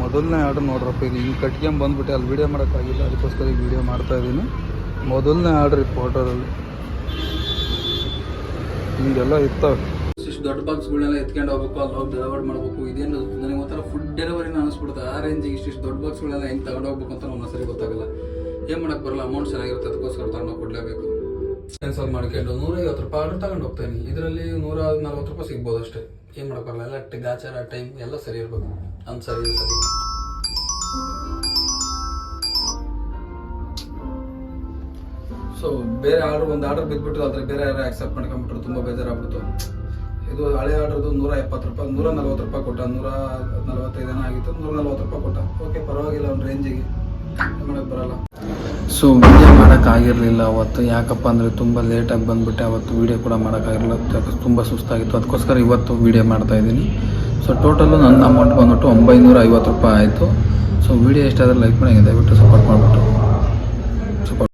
ಮೊದಲನೇ ಆರ್ಡ್ರ್ ನೋಡ್ರಪ್ಪ, ಇದು ಹಿಂಗೆ ಕಟ್ಕೊಂಡ್ ಬಂದ್ಬಿಟ್ಟೆ, ಅಲ್ಲಿ ವೀಡಿಯೋ ಮಾಡೋಕ್ಕಾಗಿಲ್ಲ, ಅದಕ್ಕೋಸ್ಕರ ಈ ವಿಡಿಯೋ ಮಾಡ್ತಾಯಿದ್ದೀನಿ. ಮೊದಲನೇ ಆರ್ಡ್ರ್ ಈ ಫೋಟೋದಲ್ಲಿ ಹಿಂಗೆಲ್ಲ ಇರ್ತವೆ. ಇಷ್ಟು ದೊಡ್ಡ ಬಾಕ್ಸ್ಗಳನ್ನೆಲ್ಲ ಎತ್ಕೊಂಡು ಹೋಗ್ಬೇಕು, ಅಲ್ಲಿ ಹೋಗಿ ಡೆಲಿವರ್ ಮಾಡಬೇಕು. ಇದೇನು ನನಗೆ ಒಂಥರ ಫುಡ್ ಡೆಲಿವರಿನ ಅನಿಸ್ಬಿಡುತ್ತೆ. ಆ ರೇಂಜಿಗೆ ಇಷ್ಟು ದೊಡ್ಡ ಬಾಕ್ಸ್ಗಳೆಲ್ಲ ಹೆಂಗೆ ತಗೊಂಡು ಹೋಗ್ಬೇಕು ಅಂತ ನಮ್ಮ ಸರಿ ಗೊತ್ತಾಗಲ್ಲ. ಏನು ಮಾಡೋಕ್ಕೆ ಬರಲ್ಲ, ಅಮೌಂಟ್ ಚೆನ್ನಾಗಿರುತ್ತೆ, ಅದಕ್ಕೋಸ್ಕರ ತಗೊಂಡು ಕೊಡಲೇಬೇಕು. ಕ್ಯಾನ್ಸಲ್ ಮಾಡ್ಕೊಂಡು 150 ರೂಪಾಯಿ ಆರ್ಡ್ರ್ ತಗೊಂಡು ಹೋಗ್ತಾನೆ. ಇದರಲ್ಲಿ 140 ರೂಪಾಯಿ ಸಿಗ್ಬೋದು ಅಷ್ಟೇ. ಏನು ಮಾಡೋಕ್ಕೆ ಬರಲ್ಲ, ಎಲ್ಲ ಗಾಚಾರ ಟೈಮ್ ಎಲ್ಲ ಸರಿ ಇರಬೇಕು. ಅಂತ ಸರಿ ಸರಿ ಸೊ ಬೇರೆ ಆರ್ಡ್ರ್ ಒಂದು ಆರ್ಡ್ರ್ ಬಿದ್ದುಬಿಟ್ಟು ಅದ್ರ ಬೇರೆ ಯಾರು ಆಕ್ಸೆಪ್ಟ್ ಮಾಡ್ಕೊಂಡ್ಬಿಟ್ರು, ತುಂಬ ಬೇಜಾರಾಗ್ಬಿಡ್ತು. ಇದು ಹಳೆ ಆರ್ಡ್ರದ್ದು 170 ರೂಪಾಯಿ, 140 ರೂಪಾಯಿ ಕೊಟ್ಟ, 145 ಆಗಿತ್ತು, 140 ರೂಪಾಯಿ ಕೊಟ್ಟ. ಓಕೆ, ಪರವಾಗಿಲ್ಲ, ಒಂದು ರೇಂಜಿಗೆ ಮಾಡೋಕ್ಕೆ ಬರಲ್ಲ. ಸೊ ವಿಡಿಯೋ ಮಾಡೋಕ್ಕಾಗಿರಲಿಲ್ಲ ಅವತ್ತು. ಯಾಕಪ್ಪ ಅಂದರೆ ತುಂಬ ಲೇಟಾಗಿ ಬಂದುಬಿಟ್ಟೆ. ಅವತ್ತು ವೀಡಿಯೋ ಕೂಡ ಮಾಡೋಕ್ಕಾಗಿರಲಿಲ್ಲ, ತುಂಬ ಸುಸ್ತಾಗಿತ್ತು. ಅದಕ್ಕೋಸ್ಕರ ಇವತ್ತು ವೀಡಿಯೋ ಮಾಡ್ತಾಯಿದ್ದೀನಿ. ಸೊ ಟೋಟಲು ನನ್ನ ಅಮೌಂಟ್ ಬಂದ್ಬಿಟ್ಟು 950 ರೂಪಾಯಿ ಆಯಿತು. ಸೊ ವೀಡಿಯೋ ಎಷ್ಟಾದರೂ ಲೈಕ್ ಮಾಡಿ, ದಯವಿಟ್ಟು ಸಪೋರ್ಟ್ ಮಾಡಿಬಿಟ್ಟು